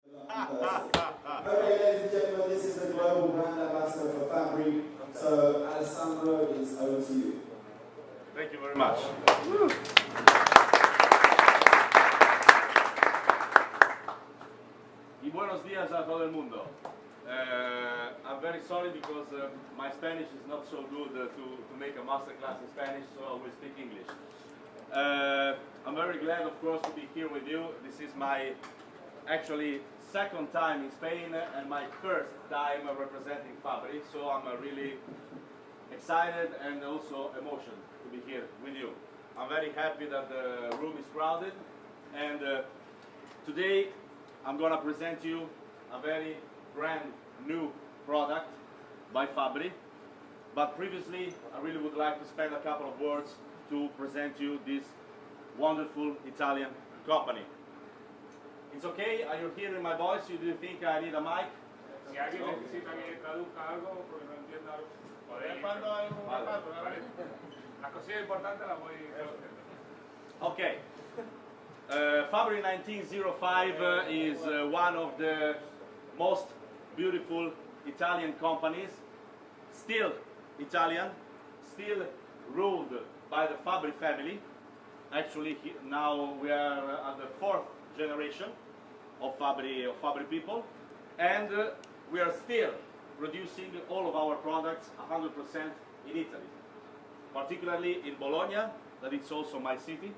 Okay, ladies and gentlemen, this is the global brand ambassador for Fabri. So, Alessandro, is over to you. Thank you very much. Y buenos días a todo el mundo. I'm very sorry because my Spanish is not so good to make a masterclass in Spanish, so I will speak English. I'm very glad, of course, to be here with you. This is my actually second time in Spain and my first time representing Fabri, so I'm really excited and also emotional to be here with you. I'm very happy that the room is crowded, and today I'm going to present you a very brand new product by Fabri. But previously, I really would like to spend a couple of words to present you this wonderful Italian company. It's okay? Are you hearing my voice? Do you think I need a mic? Si alguien necesita que traduzca algo porque no entienda algo, podéis. Vale. Las cosillas importantes las voy traduciendo. Okay. Fabri 1905 is one of the most beautiful Italian companies, still Italian, still ruled by the Fabri family. Actually, now we are at the fourth generation of Fabri people, and we are still producing all of our products 100% in Italy, particularly in Bologna, that is also my city.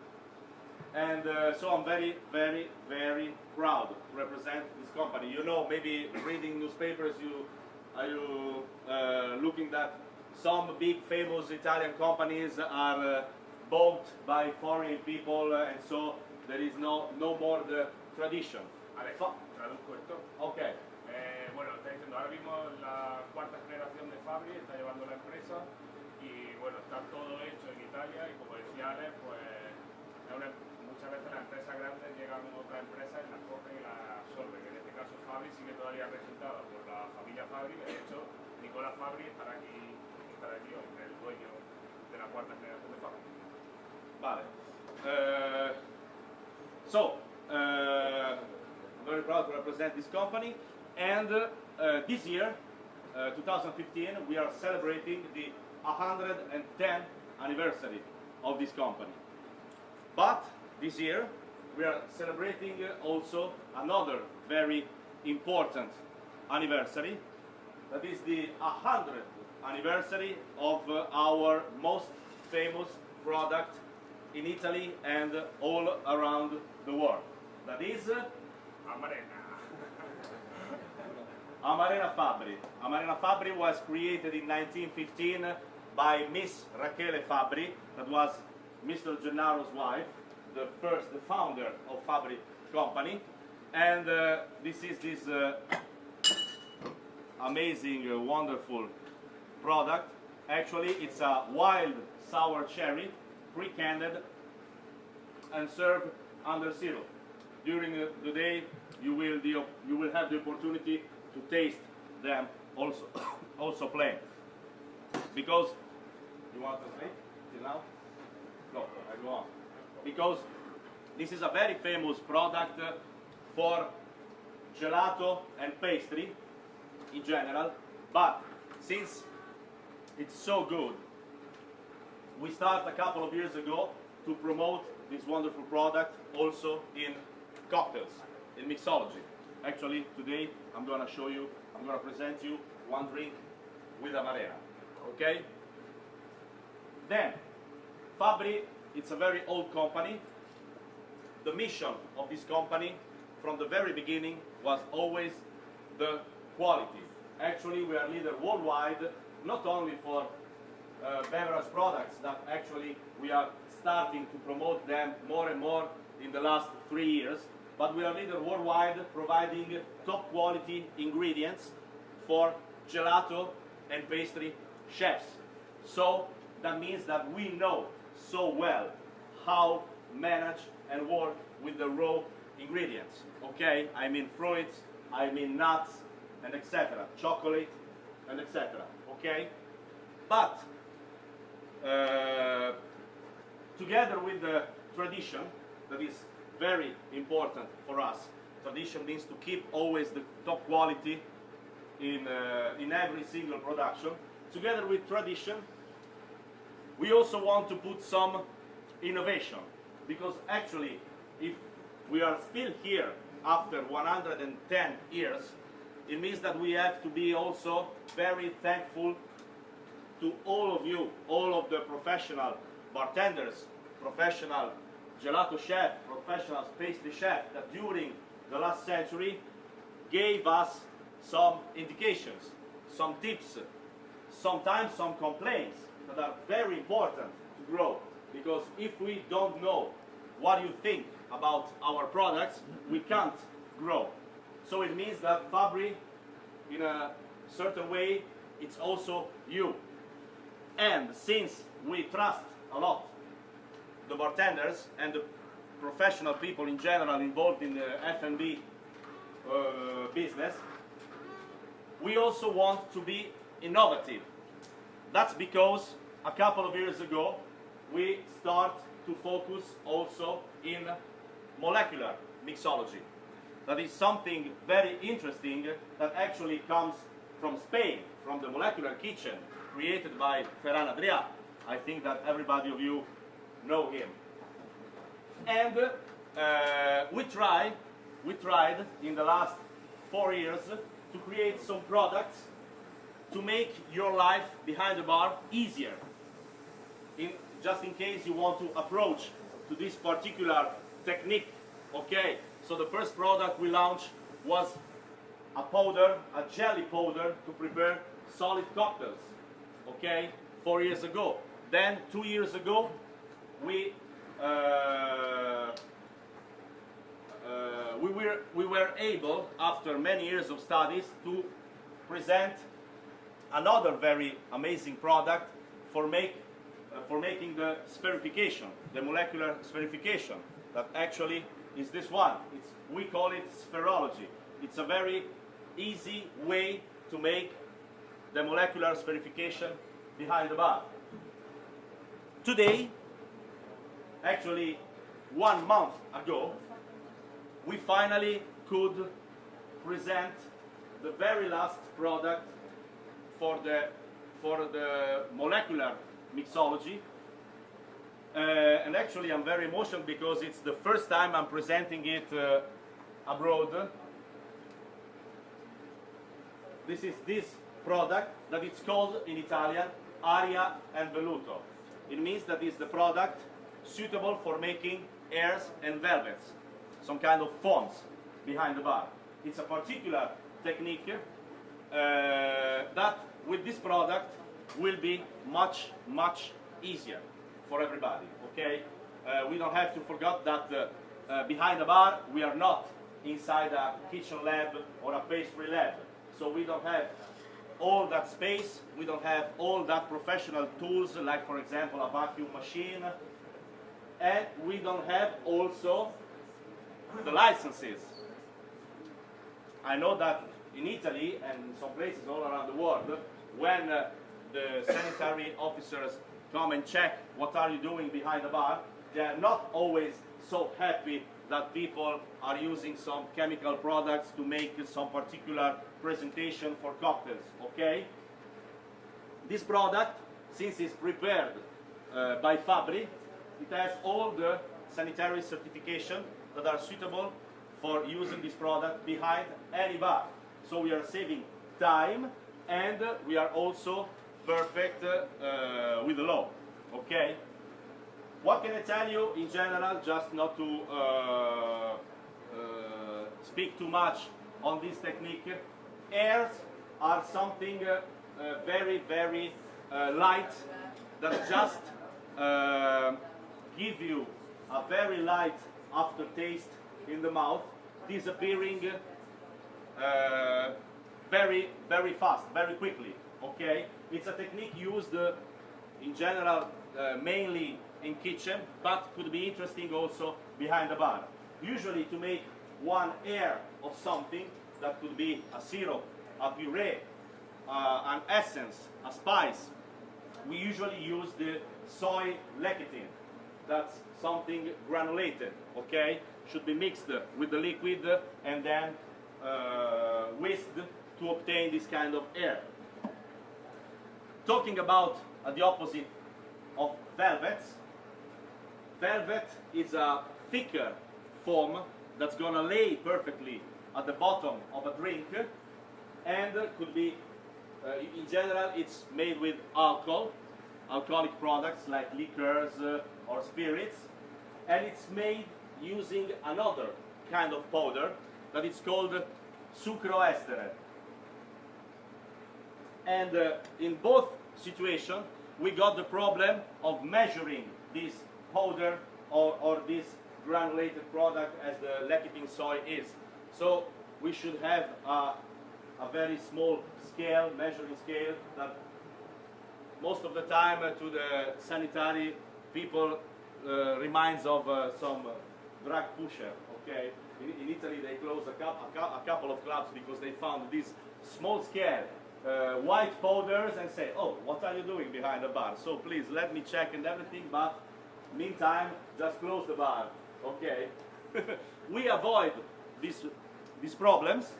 And so I'm very, very, very proud to represent this company. You know, maybe reading newspapers, are you looking that some big famous Italian companies are bought by foreign people, and so there is no more the tradition. Vale, traduzco esto. Okay. Bueno, está diciendo, ahora mismo la cuarta generación de Fabri está llevando la empresa y bueno, está todo hecho en Italia y como decía Alex, pues muchas veces las empresas grandes llegan a otra empresa y las cogen y las absorben. En este caso Fabri sigue todavía representada por la familia Fabri. De hecho, Nicolás Fabri estará aquí hoy, el dueño de la cuarta generación de Fabri. Vale. I'm very proud to represent this company, and this year, 2015, we are celebrating the 110th anniversary of this company. But this year, we are celebrating also another very important anniversary, that is the 100th anniversary of our most famous product in Italy and all around the world. That is Amarena Fabri. Amarena Fabri was created in 1915 by Miss Rachele Fabri, that was Mr. Gennaro's wife, the founder of Fabri company, and this is this amazing, wonderful product. Actually, it's a wild sour cherry, pre-canned and served under syrup. During the day, you will have the opportunity to taste them also plain. Because you want to sleep till now? No, I go on. Because this is a very famous product for gelato and pastry in general, but since it's so good, we started a couple of years ago to promote this wonderful product also in cocktails, in mixology. Actually, today I'm going to present you one drink with Amarena. Okay? Then, Fabri, it's a very old company. The mission of this company from the very beginning was always the quality. Actually, we are leader worldwide, not only for beverage products, that actually we are starting to promote them more and more in the last 3 years, but we are leader worldwide providing top quality ingredients for gelato and pastry chefs. So that means that we know so well how manage and work with the raw ingredients. Okay, I mean fruits, I mean nuts, and etc. Chocolate, and etc. Okay, but together with the tradition that is very important for us Tradition means to keep always the top quality in every single production. Together with tradition, we also want to put some innovation, because actually, if we are still here after 110 years, it means that we have to be also very thankful to all of you, all of the professional bartenders, professional gelato chef, professional pastry chef, that during the last century gave us some indications, some tips, sometimes some complaints that are very important to grow. Because if we don't know what you think about our products, we can't grow. So it means that Fabri, in a certain way, it's also you. And since we trust a lot the bartenders and the professional people in general involved in the F&B business, we also want to be innovative. That's because a couple of years ago we start to focus also in molecular mixology. That is something very interesting that actually comes from Spain, from the molecular kitchen created by Ferran Adrià. I think that everybody of you know him. And we tried in the last 4 years to create some products to make your life behind the bar easier. Just in case you want to approach to this particular technique, okay? So the first product we launched was a powder, a jelly powder to prepare solid cocktails, okay? 4 years ago. Then 2 years ago, we were able, after many years of studies, to present another very amazing product for making the spherification, the molecular spherification. That actually is this one. We call it spherology. It's a very easy way to make the molecular spherification behind the bar. Today, actually 1 month ago, we finally could present the very last product for the molecular mixology. And actually I'm very emotional because it's the first time I'm presenting it abroad. This is this product that it's called in Italian Aria and Velluto. It means that it's the product suitable for making airs and velvets, some kind of foams behind the bar. It's a particular technique that with this product will be much easier for everybody, okay? We don't have to forget that behind the bar we are not inside a kitchen lab or a pastry lab, so we don't have all that space, we don't have all that professional tools, like for example a vacuum machine, and we don't have also the licenses. I know that in Italy and in some places all around the world, when the sanitary officers come and check what are you doing behind the bar, they are not always so happy that people are using some chemical products to make some particular presentation for cocktails, okay? This product, since it's prepared by Fabri, it has all the sanitary certification that are suitable for using this product behind any bar. So we are saving time and we are also perfect with the law, okay? What can I tell you in general, just not to speak too much on this technique? Airs are something very light, that just give you a very light aftertaste in the mouth, disappearing very fast, very quickly, okay? It's a technique used in general mainly in kitchen, but could be interesting also behind the bar. Usually to make one air of something, that could be a syrup, a puree, an essence, a spice, we usually use the soy lecithin. That's something granulated, okay? should be mixed with the liquid and then whisked to obtain this kind of air. Talking about the opposite of velvets, velvet is a thicker foam that's gonna lay perfectly at the bottom of a drink, and could be, in general, it's made with alcoholic products like liqueurs or spirits, and it's made using another kind of powder that is called sucroestere. And in both situations, we got the problem of measuring this powder or this granulated product as the lecithin soy is. So we should have a very small scale, measuring scale, that most of the time to the sanitary people reminds of some drug pusher. Okay, in Italy they closed a couple of clubs because they found this small scale white powders and say, oh, what are you doing behind the bar? So please let me check and everything, but meantime just close the bar. Okay. We avoid these problems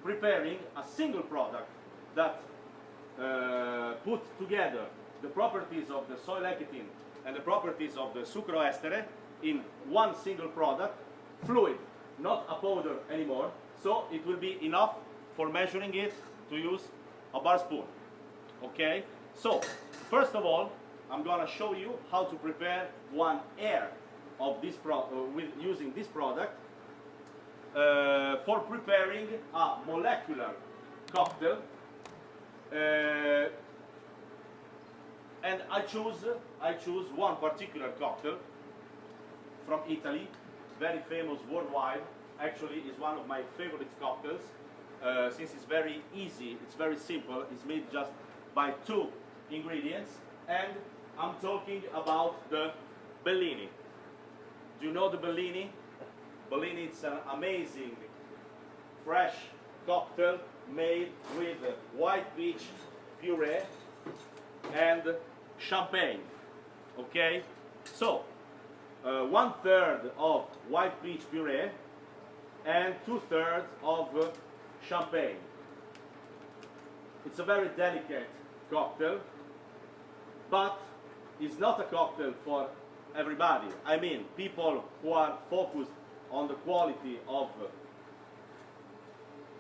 preparing a single product that put together the properties of the soy lecithin and the properties of the sucroestere in one single product, fluid, not a powder anymore. So it will be enough for measuring it to use a bar spoon. Okay, so first of all, I'm gonna show you how to prepare one air of this with using this product for preparing a molecular cocktail. And I choose one particular cocktail from Italy, very famous worldwide. Actually, is one of my favorite cocktails. Since it's very easy, it's very simple, it's made just by 2 ingredients, and I'm talking about the Bellini. Do you know the Bellini? Bellini is an amazing, fresh cocktail made with white peach puree and champagne. Okay? So, 1/3 of white peach puree and 2/3 of champagne. It's a very delicate cocktail, but it's not a cocktail for everybody. I mean, people who are focused on the quality of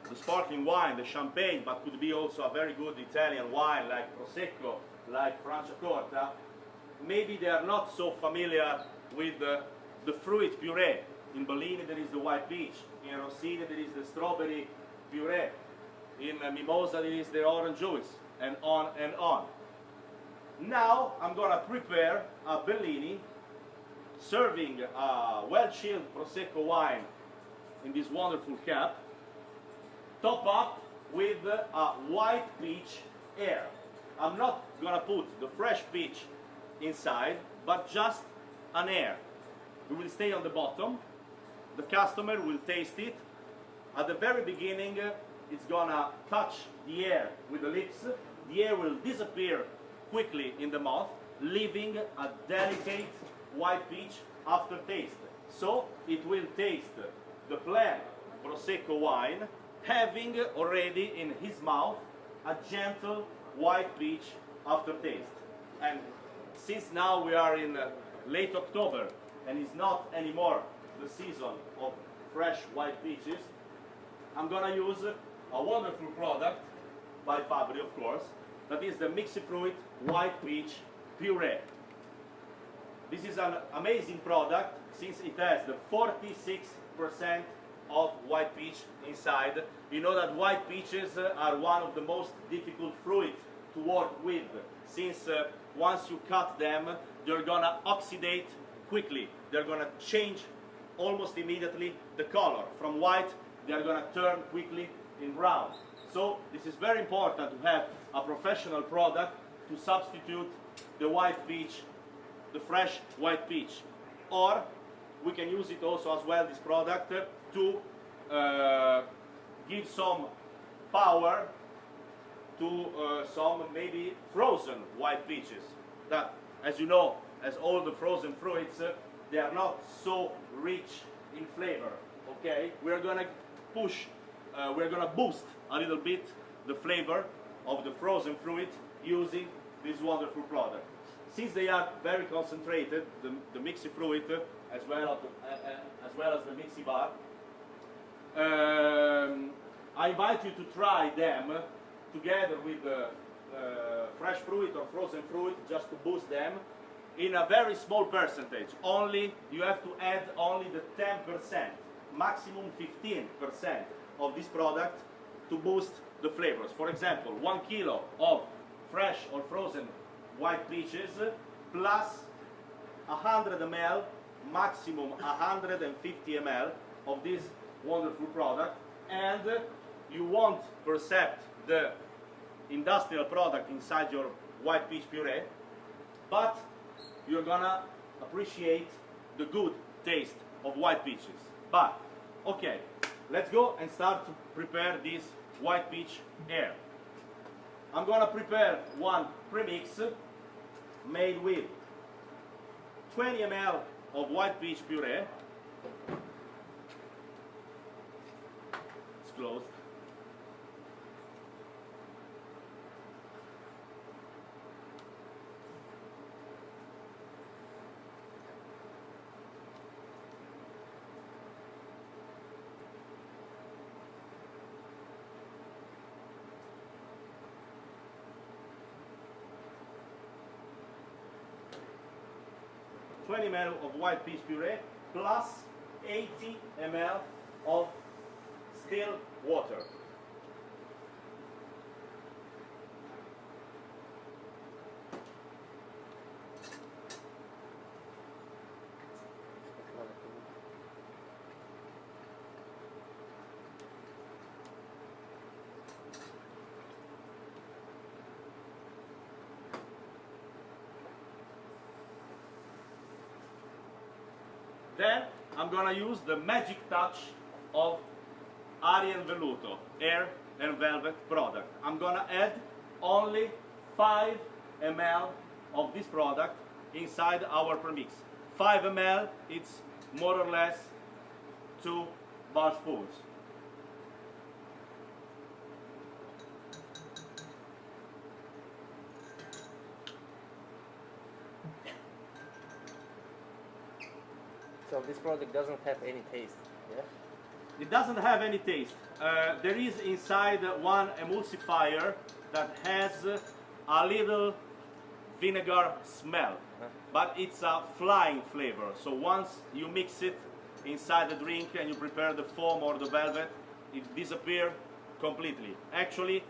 the sparkling wine, the champagne, but could be also a very good Italian wine like Prosecco, like Franciacorta. Maybe they are not so familiar with the fruit puree. In Bellini there is the white peach, in Rossini there is the strawberry puree, in Mimosa there is the orange juice, and on and on. Now I'm gonna prepare a Bellini, serving a well-chilled Prosecco wine in this wonderful cup, top up with a white peach air. I'm not gonna put the fresh peach inside, but just an air. It will stay on the bottom. The customer will taste it. At the very beginning, it's gonna touch the air with the lips. The air will disappear quickly in the mouth, leaving a delicate white peach aftertaste. So it will taste the plain Prosecco wine, having already in his mouth a gentle white peach aftertaste. And since now we are in late October and it's not anymore the season of fresh white peaches, I'm gonna use a wonderful product by Fabri, of course, that is the Mixo&Flair white peach puree. This is an amazing product since it has the 46% of white peach inside. You know that white peaches are one of the most difficult fruit to work with, since once you cut them, they're gonna oxidate quickly. They're gonna change almost immediately the color. From white, they're gonna turn quickly in brown. So this is very important to have a professional product to substitute the white peach, the fresh white peach. Or we can use it also as well, this product, to give some power to some maybe frozen white peaches. That, as you know, as all the frozen fruits, they are not so rich in flavor. Okay, we're gonna push, we're gonna boost a little bit the flavor of the frozen fruit using this wonderful product. Since they are very concentrated, the Mixi fruit as well as the Mixi bar, I invite you to try them together with the fresh fruit or frozen fruit, just to boost them in a very small percentage. Only you have to add only the 10%, maximum 15% of this product to boost the flavors. For example, 1 kilo of fresh or frozen white peaches plus 100 ml, maximum 150 ml of this wonderful product, and you won't perceive the industrial product inside your white peach puree, but you're gonna appreciate the good taste of white peaches. But okay, let's go and start to prepare this white peach air. I'm gonna prepare one premix made with 20 ml of white peach puree. It's closed. $20 ml of white peach puree plus 80 ml of still water. Then I'm gonna use the magic touch of Arien Velluto Air and Velvet product. I'm gonna add only 5 ml of this product inside our premix. 5 ml, it's more or less 2 bar spoons. So this product doesn't have any taste, yeah? It doesn't have any taste. There is inside one emulsifier that has a little vinegar smell, but it's a flying flavor. So once you mix it inside the drink and you prepare the foam or the velvet, it disappears completely. Actually,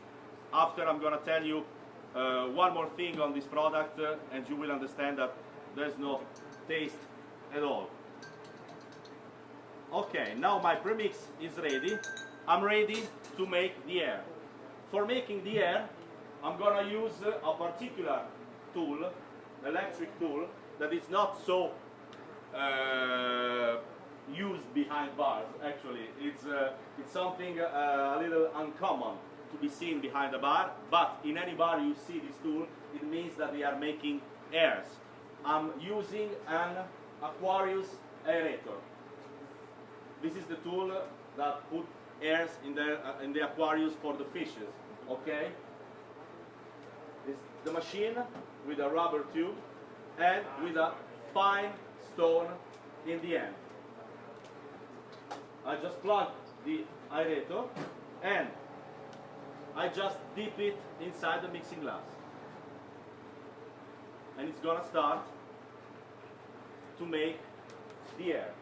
after I'm gonna tell you one more thing on this product and you will understand that there's no taste at all. Okay, now my premix is ready. I'm ready to make the air. For making the air, I'm gonna use a particular tool, electric tool, that is not so used behind bars. Actually, it's something a little uncommon to be seen behind a bar, but in any bar you see this tool, it means that they are making airs. I'm using an Aquarius aerator. This is the tool that put airs in the Aquarius for the fishes, okay? It's the machine with a rubber tube and with a fine stone in the end. I just plug the aerator and I just dip it inside the mixing glass. And it's gonna start to make the air.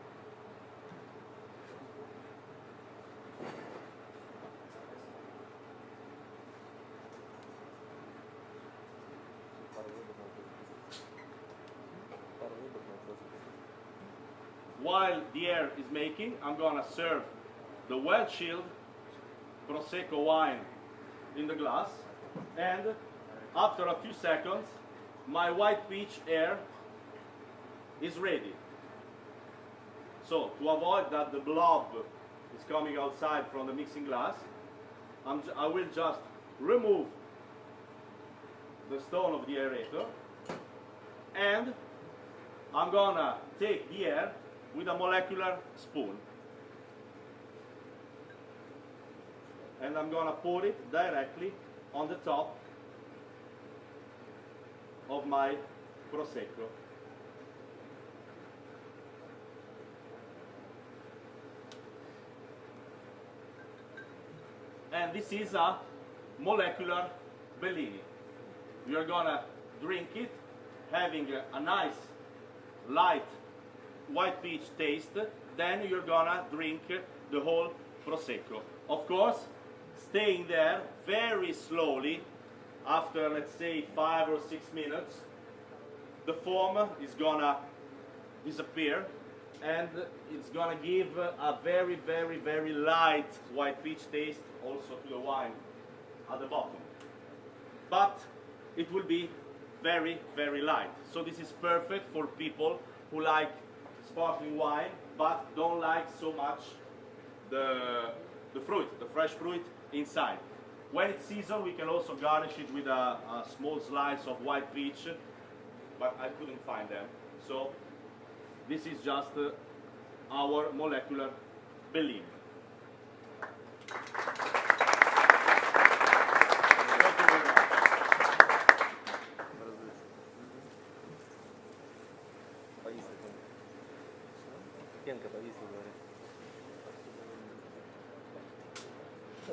While the air is making, I'm gonna serve the well-chilled Prosecco wine in the glass, and after a few seconds, my white peach air is ready. So, to avoid that the blob is coming outside from the mixing glass, I will just remove the stone of the aerator, and I'm gonna take the air with a molecular spoon. And I'm gonna pour it directly on the top of my Prosecco. And this is a molecular Bellini. You're gonna drink it, having a nice, light, white peach taste, then you're gonna drink the whole Prosecco. Of course, staying there very slowly, after let's say 5 or 6 minutes, the foam is gonna disappear, and it's gonna give a very, very, very light white peach taste also to the wine at the bottom. But it will be very, very light. So this is perfect for people who like sparkling wine but don't like so much the fruit, the fresh fruit inside. When it's seasoned, we can also garnish it with a small slice of white peach, but I couldn't find them. So this is just our molecular Bellini. Thank you very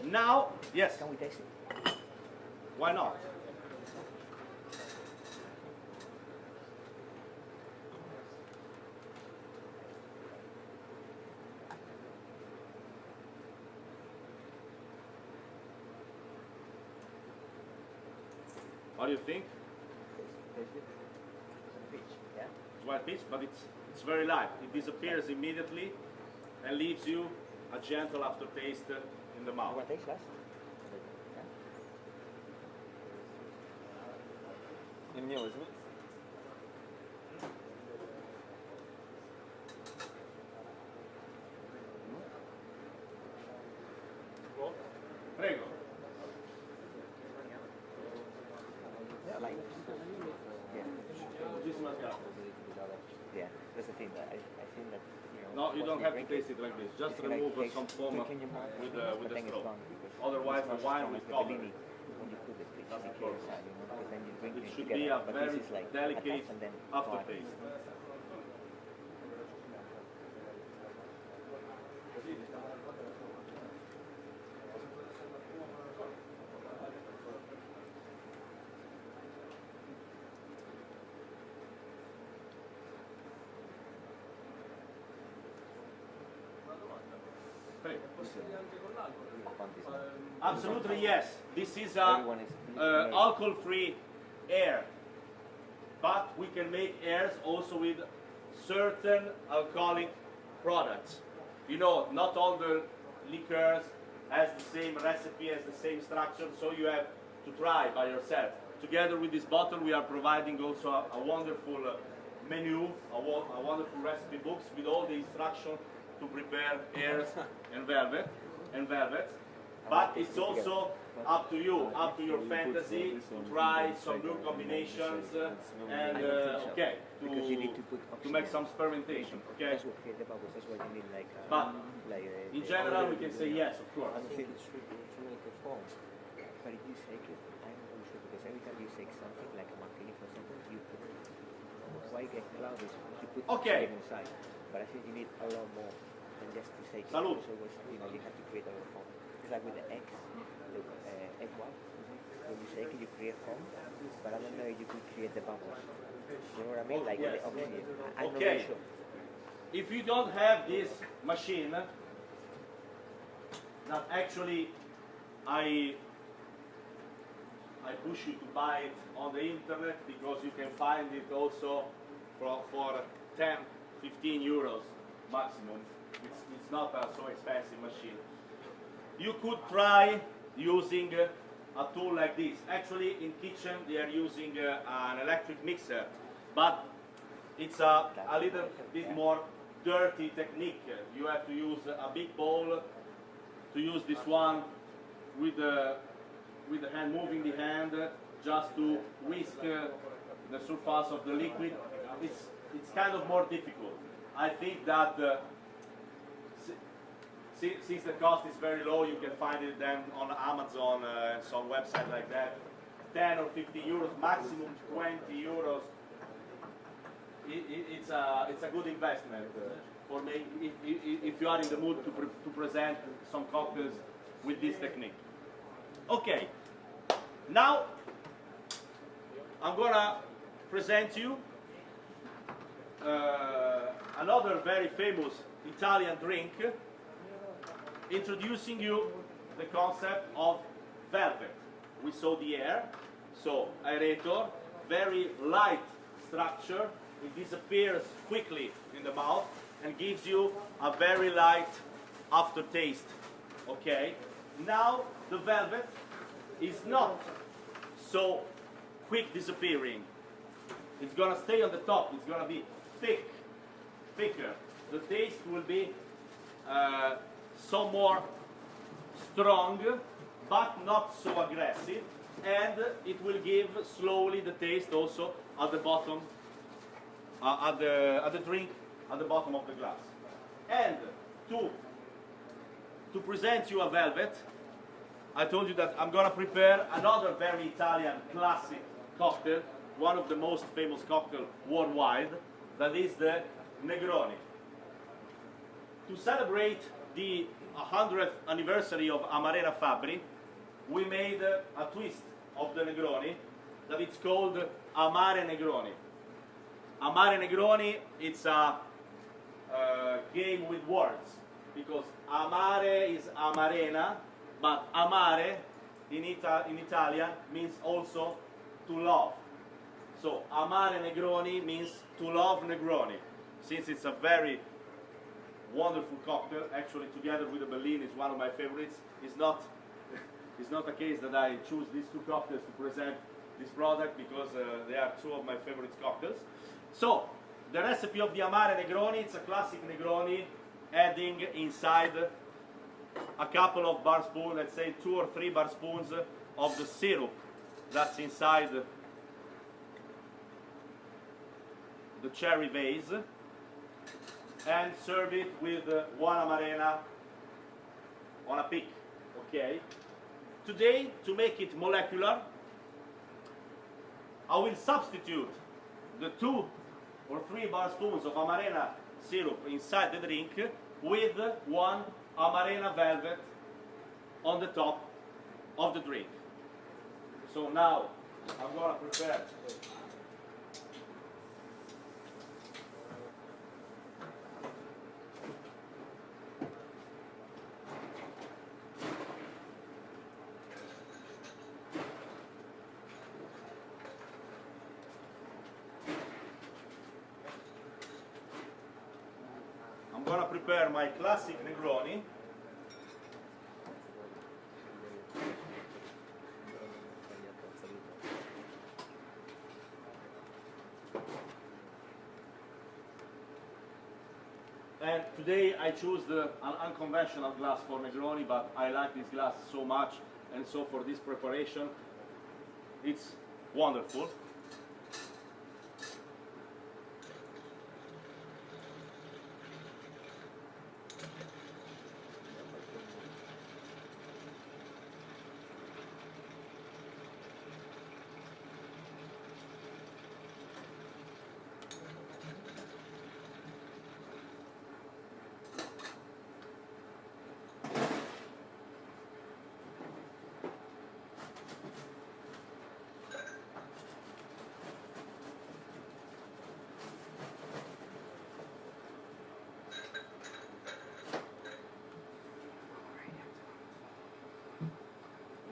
much. Now, yes. Can we taste it? Why not? What do you think? Taste it. Some peach, yeah? It's white peach, but it's very light. It disappears immediately and leaves you a gentle aftertaste in the mouth. You want to taste last? Yeah. Il mio, isn't it? Prego. Yeah, like yeah. Yeah, that's the thing. I think that No, you once don't have to drink taste it like this. Just it's like remove taste- some foam drink in your mouth, with but the then it's straw. gone because Otherwise, it's the not wine strong will as the cover Bellini it. when you put the peach That's in the purpose. inside, because then you drink It it should together. be a But very this is like delicate and then aftertaste. Prego. Absolutely yes. This is a Everyone is alcohol-free air, but we can make airs also with certain alcoholic products. You know, not all the liqueurs has the same recipe, has the same structure, so you have to try by yourself. Together with this bottle, we are providing also a wonderful menu, a wonderful recipe books with all the instructions to prepare airs and velvets. But it's also up to you, up to your fantasy to try some new combinations and okay, because you need to put to make some experimentation. Okay, That's what create the bubbles. That's why you need like. but like in general we can say yes, of course. I don't think it's really to make a form. But if you shake it, I'm not really sure because every time you shake something like a martini, for example, you put why get cloudy? You put Okay. sugar inside. But I think you need a lot more than just to shake it. Salud. So always, you have to create a lot of foam. It's like with the eggs, the egg white. When you shake it, you create foam. But I don't know if you could create the bubbles. You know what I mean? Like Yes. with the oxygen. I'm not Okay. really sure. If you don't have this machine, that actually I push you to buy it on the internet because you can find it also for 10, 15 euros maximum. It's not a so expensive machine. You could try using a tool like this. Actually, in kitchen they are using an electric mixer, but it's a little bit more dirty technique. You have to use a big bowl to use this one with the hand, moving the hand just to whisk the surface of the liquid. It's kind of more difficult. I think that since the cost is very low, you can find it then on Amazon and some website like that. 10 or 15 euros, maximum 20 euros. It's a good investment for me if you are in the mood to present some cocktails with this technique. Okay, now I'm gonna present you another very famous Italian drink, introducing you the concept of velvet. We saw the air, so aerator, very light structure, it disappears quickly in the mouth and gives you a very light aftertaste. Okay, now the velvet is not so quick disappearing. It's gonna stay on the top, it's gonna be thicker. The taste will be some more strong, but not so aggressive, and it will give slowly the taste also at the bottom, at the drink, at the bottom of the glass. And to present you a velvet, I told you that I'm gonna prepare another very Italian classic cocktail, one of the most famous cocktails worldwide, that is the Negroni. To celebrate the 100th anniversary of Amarena Fabbri, we made a twist of the Negroni that it's called Amare Negroni. Amare Negroni, it's a game with words, because amare is amarena, but amare in Italian means also to love. So Amare Negroni means to love Negroni. Since it's a very wonderful cocktail, actually together with the Berlin is one of my favorites. It's not a case that I choose these two cocktails to present this product, because they are two of my favorite cocktails. So the recipe of the Amare Negroni, it's a classic Negroni, adding inside a couple of bar spoons, let's say 2 or 3 bar spoons of the syrup that's inside the cherry vase, and serve it with 1 Amarena on a pick. Okay. Today, to make it molecular, I will substitute the 2 or 3 bar spoons of Amarena syrup inside the drink with 1 Amarena velvet on the top of the drink. So now I'm going to prepare my classic Negroni. And today I choose an unconventional glass for Negroni, but I like this glass so much, and so for this preparation it's wonderful.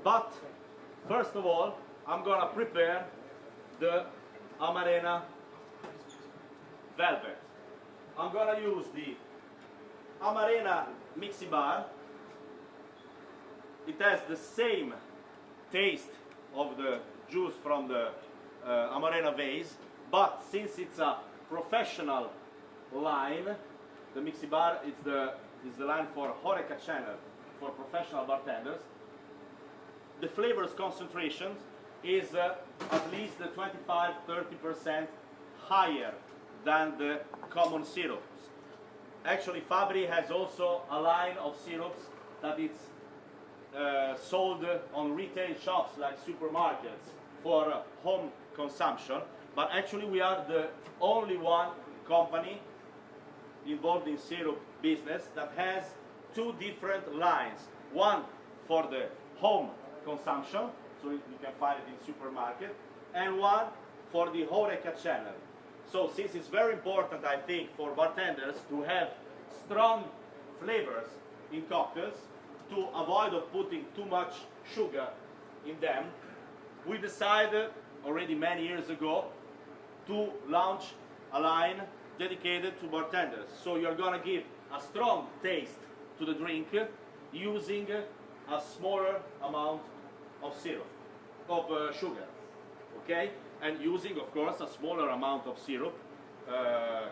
But first of all, I'm gonna prepare the Amarena velvet. I'm gonna use the Amarena Mixi Bar. It has the same taste of the juice from the Amarena vase, but since it's a professional line, the Mixi Bar is the line for Horeca channel, for professional bartenders. The flavors concentration is at least 25-30% higher than the common syrups. actually Fabri has also a line of syrups that it's sold on retail shops like supermarkets for home consumption, but actually we are the only one company involved in syrup business that has two different lines. One for the home consumption, so you can find it in supermarket, and one for the HoReCa channel. So since it's very important, I think, for bartenders to have strong flavors in cocktails, to avoid of putting too much sugar in them, we decided already many years ago to launch a line dedicated to bartenders. So you're gonna give a strong taste to the drink using a smaller amount of syrup, of sugar, okay? And using, of course, a smaller amount of syrup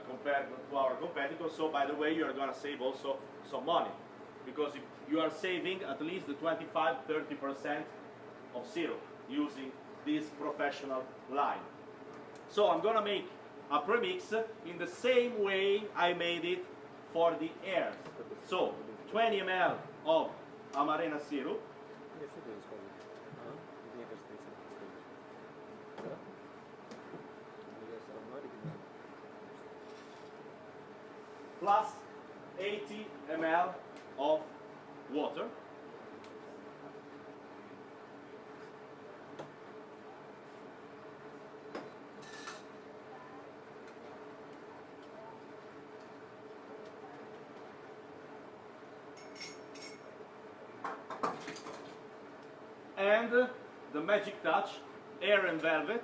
compared to our competitors. So, by the way, you are going to save also some money, because if you are saving at least the 25–30% of syrup using this professional line. So, I'm going to make a premix in the same way I made it for the airs. So, 20 ml of Amarena syrup, plus 80 ml of water. And the magic touch, air and velvet,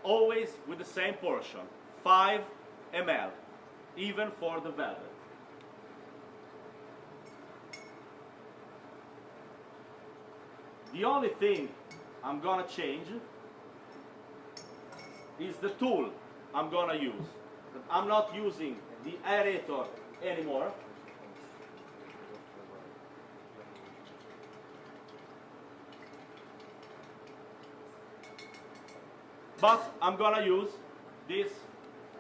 always with the same portion, 5 ml, even for the velvet. The only thing I'm gonna change is the tool I'm gonna use. I'm not using the aerator anymore. But I'm gonna use this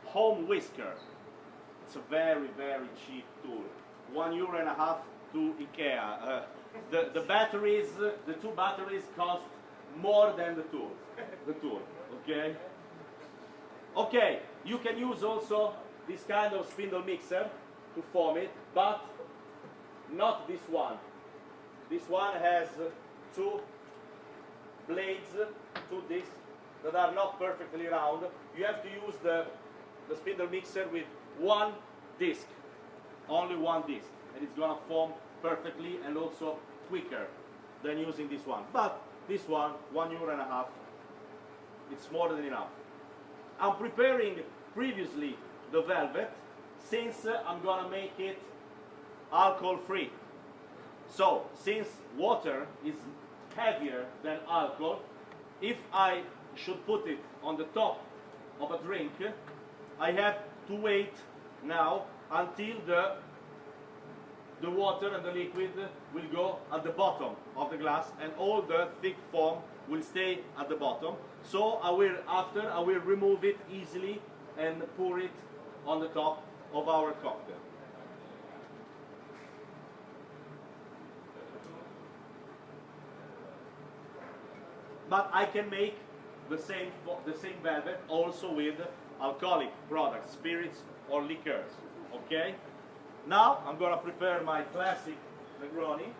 home whisker. It's a very, very cheap tool. €1.50 to IKEA. The batteries, the two batteries cost more than the tool. Okay? Okay, you can use also this kind of spindle mixer to foam it, but not this one. This one has two blades, two discs that are not perfectly round. You have to use the spindle mixer with one disc, only one disc, and it's gonna foam perfectly and also quicker than using this one. But this one, €1.50, it's more than enough. I'm preparing previously the velvet, since I'm gonna make it alcohol free. So, since water is heavier than alcohol, if I should put it on the top of a drink, I have to wait now until the water and the liquid will go at the bottom of the glass, and all the thick foam will stay at the bottom. So I will remove it easily and pour it on the top of our cocktail. But I can make the same velvet also with alcoholic products, spirits or liqueurs. Okay? Now I'm gonna prepare my classic Negroni.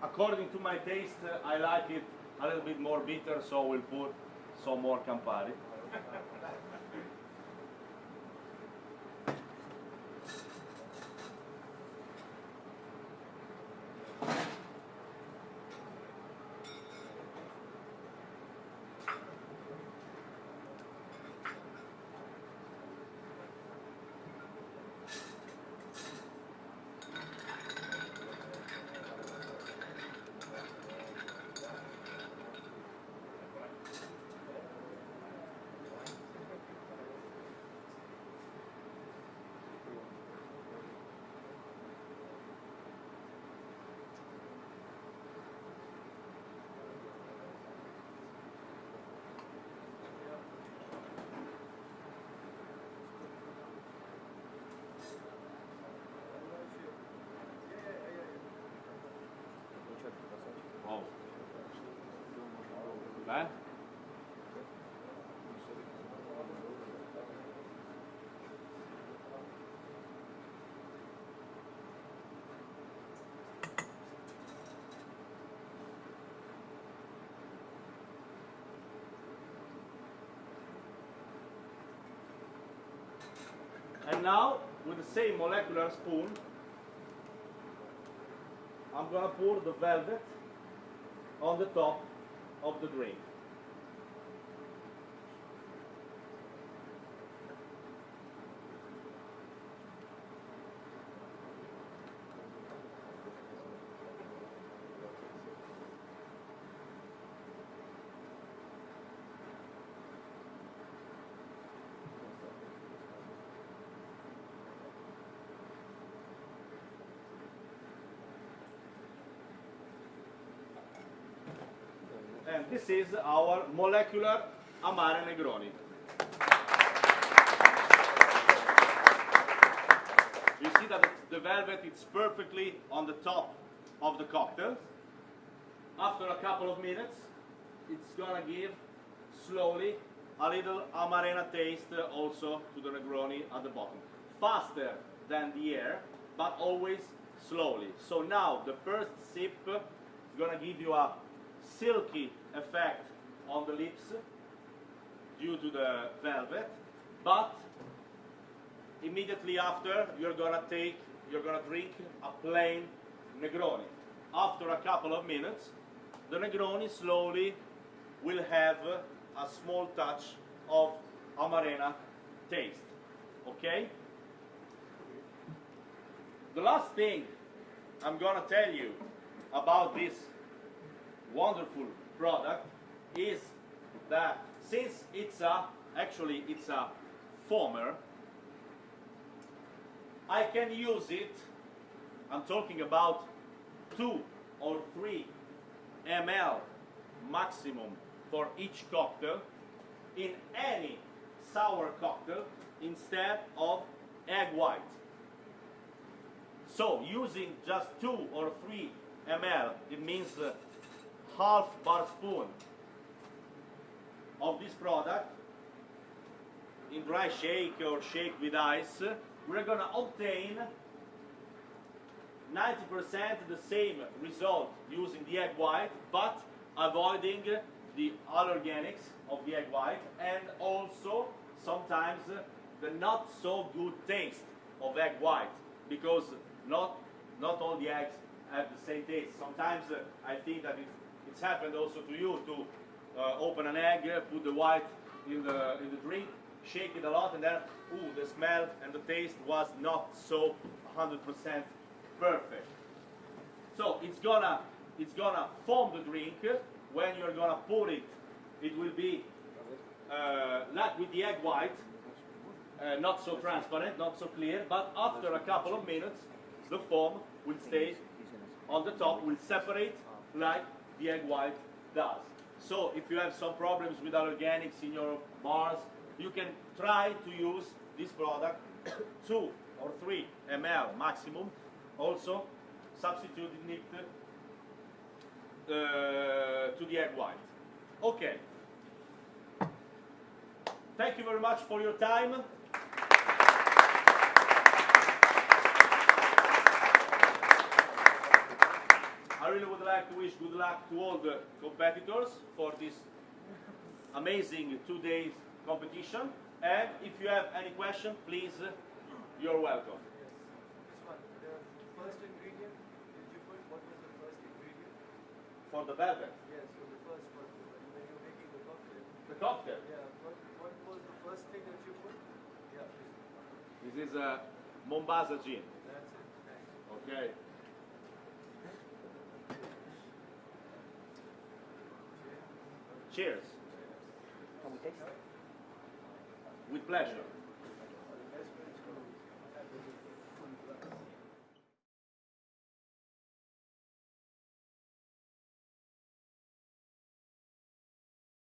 According to my taste, I like it a little bit more bitter, so we'll put some more Campari. Wow. Beh? And now, with the same molecular spoon, I'm gonna pour the velvet on the top of the drink. And this is our molecular Amare Negroni. You see that the velvet is perfectly on the top of the cocktail. After a couple of minutes, it's gonna give slowly a little Amarena taste also to the Negroni at the bottom. Faster than the air, but always slowly. So now the first sip is gonna give you a silky effect on the lips due to the velvet, but immediately after you're gonna drink a plain Negroni. After a couple of minutes, the Negroni slowly will have a small touch of Amarena taste. Okay? The last thing I'm gonna tell you about this wonderful product is that since it's a foamer, I can use it. I'm talking about 2 or 3 ml maximum for each cocktail in any sour cocktail instead of egg white. So using just 2 or 3 ml, it means half bar spoon of this product in dry shake or shake with ice, we're gonna obtain 90% the same result using the egg white, but avoiding the allergenics of the egg white and also sometimes the not so good taste of egg white, because not all the eggs have the same taste. Sometimes I think that it's happened also to you to open an egg, put the white in the drink, shake it a lot, and then the smell and the taste was not so 100% perfect. So it's gonna foam the drink. When you're gonna pour it, it will be like with the egg white, not so transparent, not so clear, but after a couple of minutes, the foam will stay on the top, will separate like the egg white does. So if you have some problems with allergenics in your bars, you can try to use this product 2 or 3 ml maximum, also substituting it to the egg white. Okay. Thank you very much for your time. I really would like to wish good luck to all the competitors for this amazing 2 days competition. And if you have any question, please, you're welcome. Yes. This one, the first ingredient, did you put, what was the first ingredient? For the velvet, Yes, so the first one, when you're making the cocktail. the cocktail. Yeah, what was the first thing that you put? Yeah, please. This is a Mombasa gin. That's it. Thanks. Okay. Cheers. Can we taste it? With pleasure.